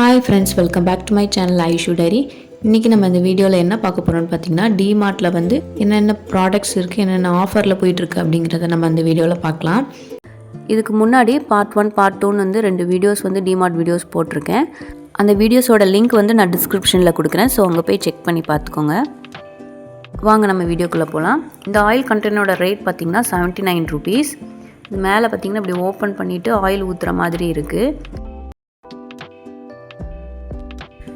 Hi friends, welcome back to my channel Aishu diary. இன்றைக்கி நம்ம இந்த வீடியோவில் என்ன பார்க்க போகிறோம்னு பார்த்தீங்கன்னா, டிமார்ட்டில் வந்து என்னென்ன ப்ராடக்ட்ஸ் இருக்குது, என்னென்ன ஆஃபரில் போயிட்டுருக்கு அப்படிங்கிறத நம்ம அந்த வீடியோவில் பார்க்கலாம். இதுக்கு முன்னாடி பார்ட் 1 பார்ட் 2ன்னு வந்து 2 வீடியோஸ் வந்து டிமார்ட் வீடியோஸ் போட்டிருக்கேன். அந்த வீடியோஸோட லிங்க் வந்து நான் டிஸ்கிரிப்ஷனில் கொடுக்குறேன். ஸோ அங்கே போய் செக் பண்ணி பார்த்துக்கோங்க. வாங்க நம்ம வீடியோக்குள்ளே போகலாம். இந்த ஆயில் கண்டெய்னரோட ரேட் பார்த்திங்கன்னா 79 rupees. இது மேலே பார்த்திங்கன்னா இப்படி ஓப்பன் பண்ணிவிட்டு ஆயில் ஊற்றுற மாதிரி இருக்குது.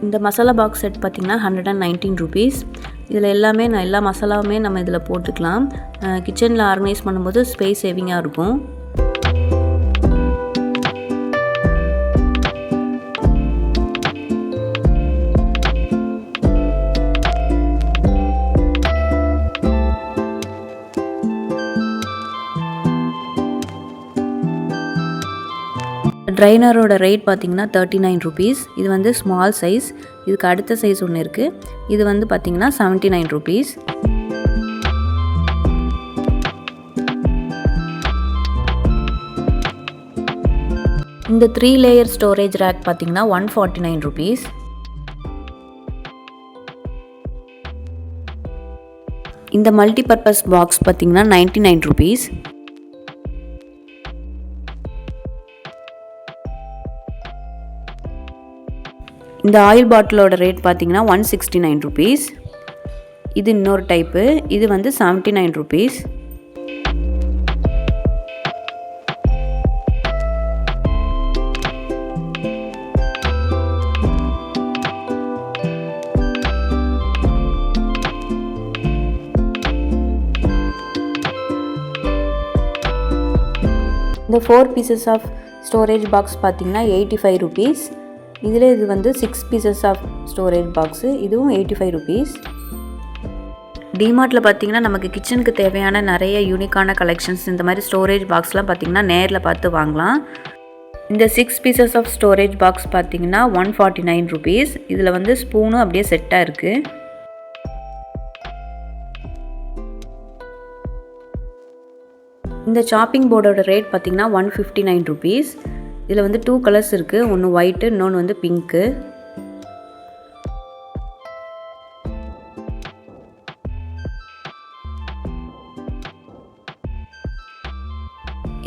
இந்த மசாலா பாக்ஸ் செட் பார்த்திங்கன்னா 119 rupees. இதில் எல்லா மசாலாவுமே நம்ம இதில் போட்டுக்கலாம். கிச்சனில் ஆர்கனைஸ் பண்ணும்போது ஸ்பேஸ் சேவிங்காக இருக்கும். ட்ரைனரோட ரேட் பார்த்திங்கன்னா 39 rupees. இது வந்து ஸ்மால் சைஸ். இதுக்கு அடுத்த சைஸ் ஒன்று இருக்குது. இது வந்து பார்த்திங்கன்னா 79 rupees. இந்த 3 லேயர் ஸ்டோரேஜ் ரேக் பார்த்திங்கன்னா 149 rupees. இந்த மல்டிபர்பஸ் பாக்ஸ் பார்த்திங்கன்னா 99 rupees. இந்த ஆயில் பாட்டிலோட ரேட் பார்த்திங்கன்னா 169 rupees. இது இன்னொரு டைப்பு. இது வந்து 79 rupees. இந்த 4 pieces ஆஃப் ஸ்டோரேஜ் பாக்ஸ் பார்த்திங்கன்னா 85 rupees. இதில் இது வந்து 6 pieces ஆஃப் ஸ்டோரேஜ் பாக்ஸு. இதுவும் 85 rupees. டிமார்ட்டில் பார்த்திங்கன்னா நமக்கு கிச்சனுக்கு தேவையான நிறைய யூனிக்கான கலெக்ஷன்ஸ் இந்த மாதிரி ஸ்டோரேஜ் பாக்ஸ்லாம் பார்த்திங்கன்னா நேரில் பார்த்து வாங்கலாம். இந்த 6 pieces ஆஃப் ஸ்டோரேஜ் பாக்ஸ் பார்த்திங்கன்னா 149 rupees. இதில் வந்து ஸ்பூனும் அப்படியே செட்டாக இருக்குது. இந்த சாப்பிங் போர்டோட ரேட் பார்த்திங்கன்னா 159 rupees. இதில் வந்து 2 கலர்ஸ் இருக்குது. ஒன்று ஒயிட்டு, இன்னொன்று வந்து பிங்க்கு.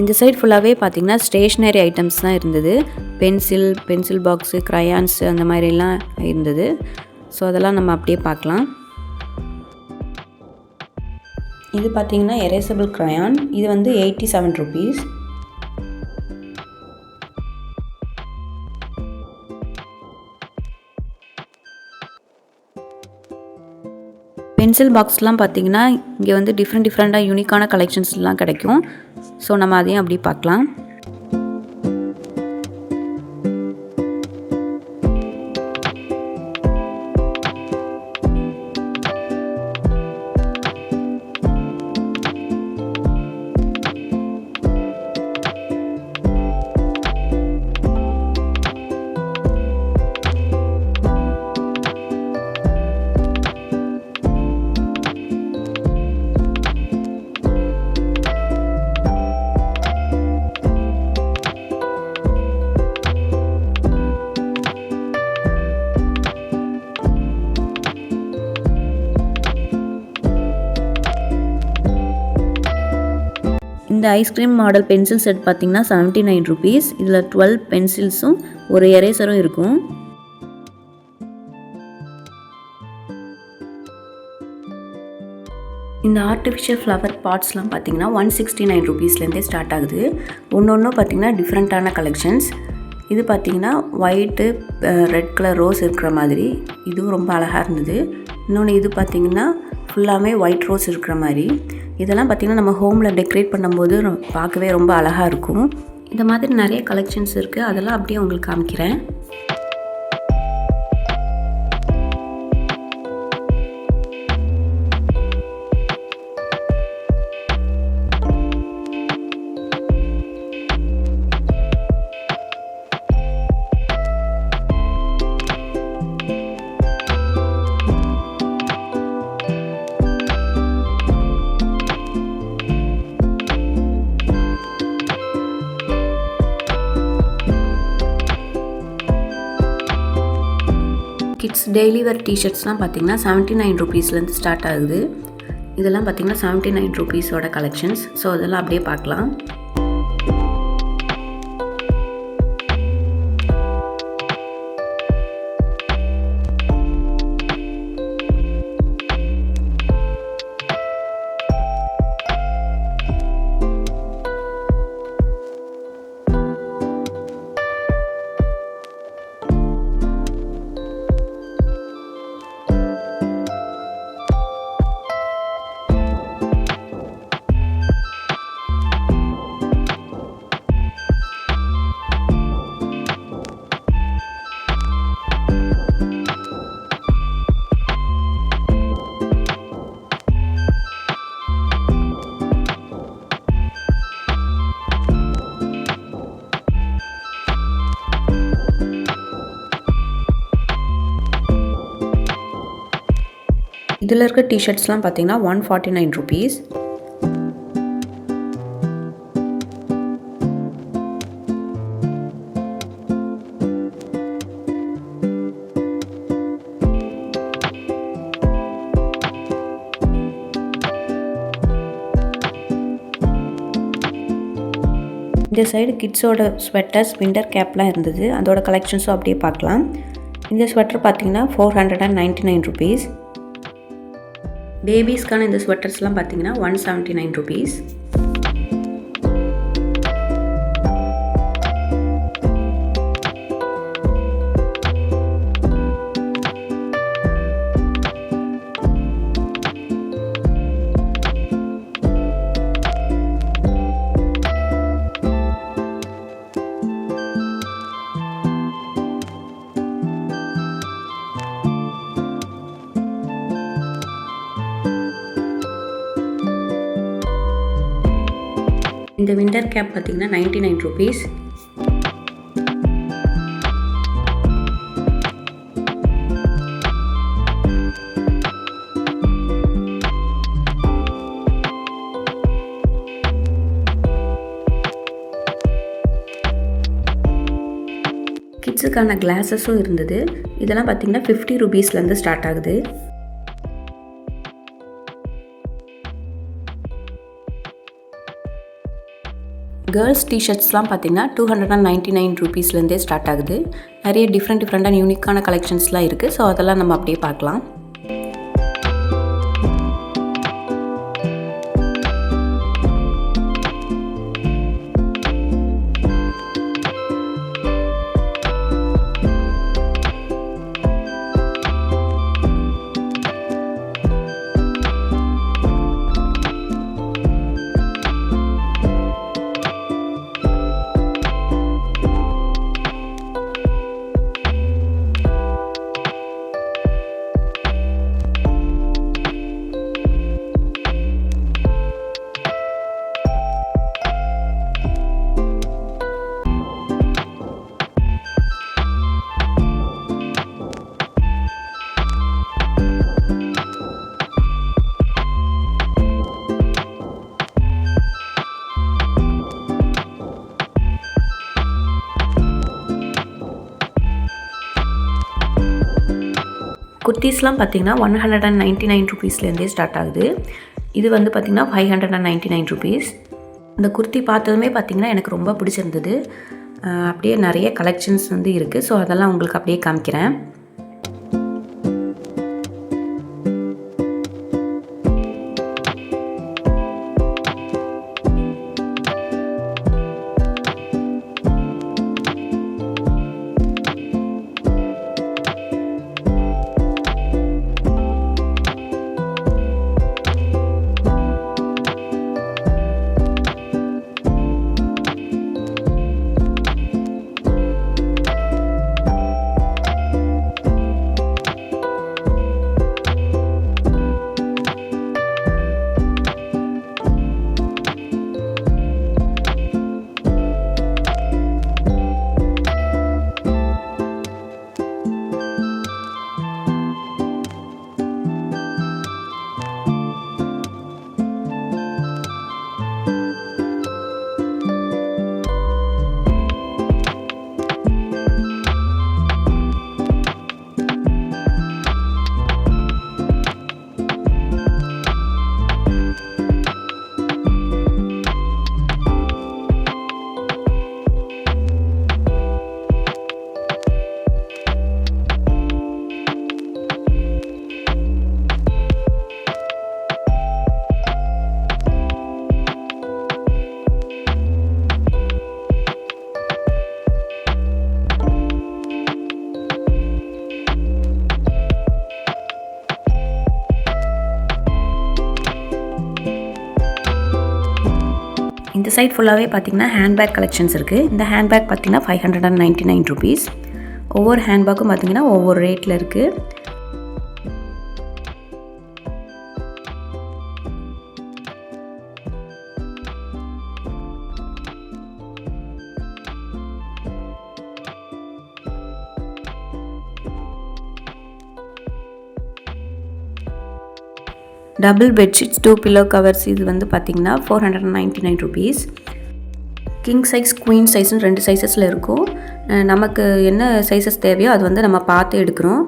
இந்த சைட் ஃபுல்லாகவே பார்த்திங்கன்னா ஸ்டேஷ்னரி ஐட்டம்ஸ் தான் இருந்தது. பென்சில் பாக்ஸு, க்ரையான்ஸு அந்த மாதிரிலாம் இருந்தது. ஸோ அதெல்லாம் நம்ம அப்படியே பார்க்கலாம். இது பார்த்திங்கன்னா எரேசபிள் க்ரையான். இது வந்து 87 rupees. பென்சில் பாக்ஸ்லாம் பார்த்திங்கன்னா இங்கே வந்து டிஃப்ரெண்ட்டாக யூனிக்கான கலெக்ஷன்ஸ்லாம் கிடைக்கும். ஸோ நம்ம அதையும் அப்படி பார்க்கலாம். இந்த ஐஸ்கிரீம் மாடல் பென்சில் செட் பார்த்திங்கன்னா 79 rupees. இதில் 12 பென்சில்ஸும் ஒரு எரேசரும் இருக்கும். இந்த ஆர்டிஃபிஷியல் ஃப்ளவர் பாட்ஸ்லாம் பார்த்திங்கன்னா 169 rupeesலேருந்தே ஸ்டார்ட் ஆகுது. ஒன்று பார்த்திங்கன்னா டிஃப்ரெண்ட்டான கலெக்ஷன்ஸ். இது பார்த்திங்கன்னா ஒயிட்டு, ரெட் கலர் ரோஸ் இருக்கிற மாதிரி. இதுவும் ரொம்ப அழகாக இருந்தது. இன்னொன்று இது பார்த்திங்கன்னா ஃபுல்லாமே ஒயிட் ரோஸ் இருக்கிற மாதிரி. இதெல்லாம் பார்த்திங்கன்னா நம்ம ஹோமில் டெக்கரேட் பண்ணும்போது பார்க்கவே ரொம்ப அழகாக இருக்கும். இந்த மாதிரி நிறைய கலெக்ஷன்ஸ் இருக்குது. அதெல்லாம் அப்படியே உங்களுக்கு காமிக்கிறேன். கிட்ஸ் டெய்லி வேர் டிஷர்ட்ஸ்லாம் பார்த்திங்கன்னா 79 ருபீஸ்லேருந்து ஸ்டார்ட் ஆகுது. இதெல்லாம் பார்த்திங்கன்னா 79 ருபீஸோட கலெக்ஷன்ஸ். ஸோ அதெல்லாம் அப்படியே பார்க்கலாம். இதில் இருக்க டிஷர்ட்ஸ்லாம் பார்த்தீங்கன்னா 149 ருபீஸ். இந்த சைடு கிட்ஸோட ஸ்வெட்டர்ஸ், விண்டர் கேப்லாம் இருந்தது. அதோட கலெக்ஷன்ஸும் அப்படியே பார்க்கலாம். இந்த ஸ்வெட்டர் பார்த்தீங்கன்னா 499 ருபீஸ். பேபிஸ்க்கான இந்த ஸ்வெட்டர்ஸ்லாம் பார்த்தீங்கன்னா 179 ருபீஸ். இந்த விண்டர் கேப் பார்த்தீங்கன்னா 99 ருபீஸ். கிட்ஸுக்கான கிளாஸஸும் இருந்தது. இதெல்லாம் பார்த்தீங்கன்னா 50 ருபீஸ்லேருந்து ஸ்டார்ட் ஆகுது. கேர்ள்ஸ் டிஷர்ட்ஸ்லாம் பார்த்தீங்கன்னா 299 ருபீஸ்லேருந்தே ஸ்டார்ட் ஆகுது. நிறைய டிஃப்ரெண்ட்டான யூனிக்கான கலெக்ஷன்ஸ்லாம் இருக்குது. ஸோ அதெல்லாம் நம்ம அப்படியே பார்க்கலாம். குர்த்திஸ்லாம் பார்த்தீங்கன்னா 199 ருபீஸ்லேருந்தே ஸ்டார்ட் ஆகுது. இது வந்து பார்த்திங்கன்னா 599 ருபீஸ். இந்த குர்த்தி பார்த்ததுமே பார்த்திங்கன்னா எனக்கு ரொம்ப பிடிச்சிருந்தது. அப்படியே நிறைய கலெக்ஷன்ஸ் வந்து இருக்குது. ஸோ அதெல்லாம் உங்களுக்கு அப்படியே காமிக்கிறேன். சைட் ஃபுல்லாகவே பார்த்திங்கன்னா ஹேண்ட்பேக் கலெக்ஷன்ஸ் இருக்குது. இந்த ஹேண்ட்பேக் பார்த்திங்கன்னா 599 rupees. ஒவ்வொரு ஹேண்ட்பேக்கும் பார்த்திங்கன்னா ஒவ்வொரு ரேட்டில் இருக்குது. டபுள் பெட்ஷீட்ஸ் 2 பில்லோ கவர்ஸ் இது வந்து பார்த்திங்கன்னா 499 rupees. கிங் சைஸ் குவீன் சைஸ்னு 2 சைஸஸில் இருக்கும். நமக்கு என்ன சைஸஸ் தேவையோ அது வந்து நம்ம பார்த்து எடுக்கிறோம்.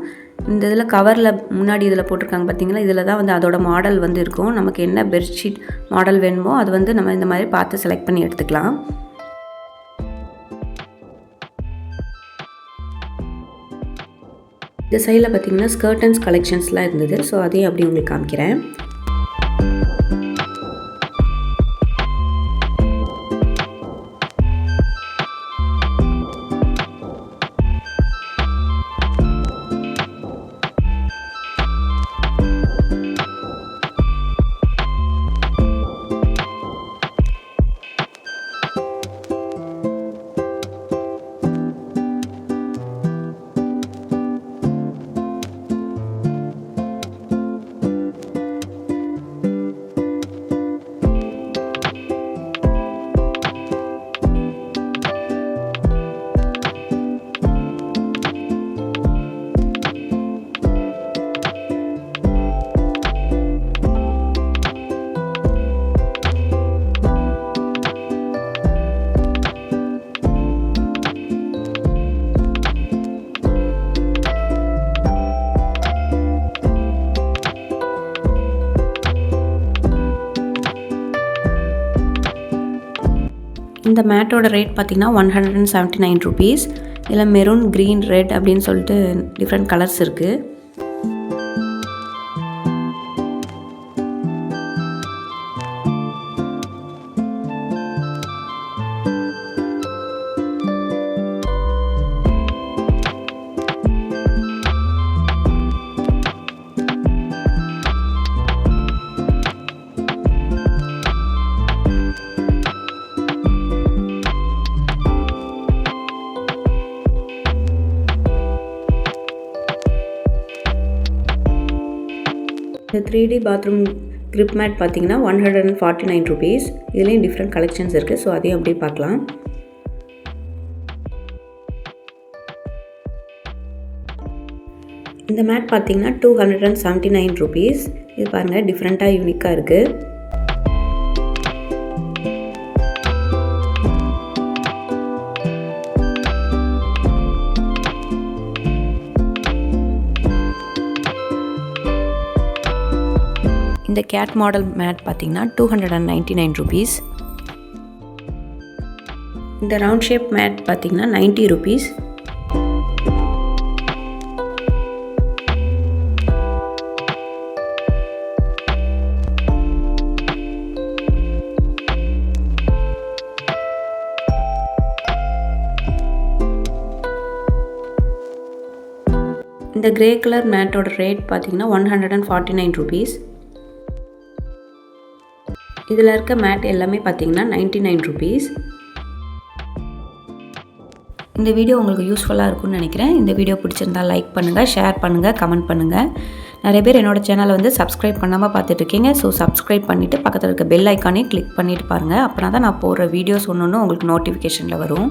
இந்த இதில் கவரில் முன்னாடி இதில் போட்டிருக்காங்க பார்த்திங்கன்னா, இதில் தான் வந்து அதோட மாடல் வந்து இருக்கும். நமக்கு என்ன பெட்ஷீட் மாடல் வேணுமோ அது வந்து நம்ம இந்த மாதிரி பார்த்து செலக்ட் பண்ணி எடுத்துக்கலாம். இந்த சைடில் பார்த்திங்கன்னா ஸ்கர்டன்ஸ் கலெக்ஷன்ஸ்லாம் இருந்தது. ஸோ அதையும் அப்படி உங்களுக்கு காமிக்கிறேன். இந்த மேட்டோட ரேட் பார்த்திங்கன்னா 179 rupees. இதில் மெரூன், க்ரீன், ரெட் அப்படின்னு சொல்லிட்டு டிஃப்ரெண்ட் கலர்ஸ் இருக்குது. இந்த 3D பாத்ரூம் grip mat பார்த்திங்கன்னா 149 rupees. இதுலேயும் டிஃப்ரெண்ட் கலெக்ஷன்ஸ் இருக்குது. ஸோ அதையும் அப்படியே பார்க்கலாம். இந்த மேட் பார்த்திங்கன்னா 279 rupees. இது பாருங்கள், டிஃப்ரெண்ட்டாக யூனிக்காக இருக்குது. இந்த கேட் மாடல் மேட் பார்த்திங்கன்னா 299 rupees. இந்த ரவுண்ட் ஷேப் மேட் பார்த்திங்கன்னா 90 rupees. இந்த கிரே கலர் மேட்டோட ரேட் பார்த்திங்கன்னா 149 rupees. இதில் இருக்க மேட் எல்லாமே பார்த்திங்கன்னா 99 rupees. இந்த வீடியோ உங்களுக்கு யூஸ்ஃபுல்லாக இருக்கும்னு நினைக்கிறேன். இந்த வீடியோ பிடிச்சிருந்தால் லைக் பண்ணுங்கள், ஷேர் பண்ணுங்கள், கமெண்ட் பண்ணுங்கள். நிறைய பேர் என்னோடய சேனலை வந்து சப்ஸ்கிரைப் பண்ணாமல் பார்த்துட்ருக்கீங்க. ஸோ சப்ஸ்கிரைப் பண்ணிவிட்டு பக்கத்தில் இருக்க பெல் ஐக்கானே கிளிக் பண்ணிவிட்டு பாருங்கள். அப்படின்னா தான் நான் போடுற வீடியோஸ் ஒன்று உங்களுக்கு நோட்டிஃபிகேஷனில் வரும்.